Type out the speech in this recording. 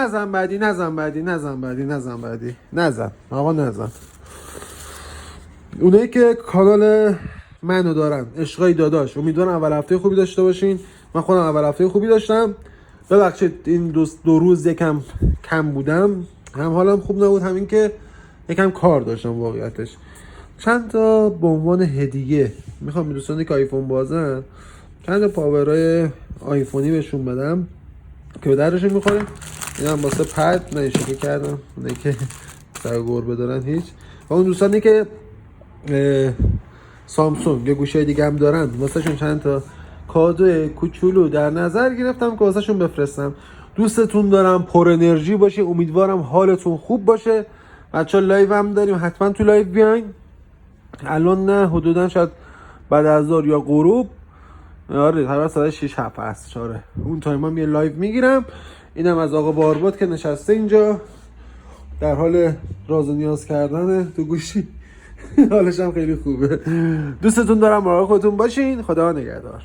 نزن بعدی، نزن بعدی، نزن بعدی، نزن بعدی، نزن آقا، نزن. اونایی که کانال منو دارن، عشقای داداش، امیدوارم اول هفته خوبی داشته باشین. من خودم اول هفته خوبی داشتم. ببخشید این دو روز یکم کم بودم، هم حالم خوب نبود، همین که یکم کار داشتم واقعیتش. چند تا به عنوان هدیه میخوام به دوستانی که آیفون بازن چند تا پاورای آیفونی بهشون بدم که به درشون میخوره. اینم واسه پد، من این شکل کردم اونایی که سر گربه دارن هیچ. و اون دوستانی که سامسونگ یا گوشه دیگه هم دارن واسه شون چند تا کادو کوچولو در نظر گرفتم که واسه شون بفرستم. دوستتون دارم، پر انرژی باشه، امیدوارم حالتون خوب باشه. بچه‌ها لایو هم داریم، حتما تو لایو بیاین. الان نه، حدودا شاید بعد از ظهر یا غروب، آره هر ساعت 6 7 هست. آره اون تایم هم یه لایو میگیرم. اینم از آقا بارباد که نشسته اینجا در حال راز و نیاز کردن تو گوشی. حالش هم خیلی خوبه. دوستتون دارم، مراقب خودتون باشین. خدا نگهدار.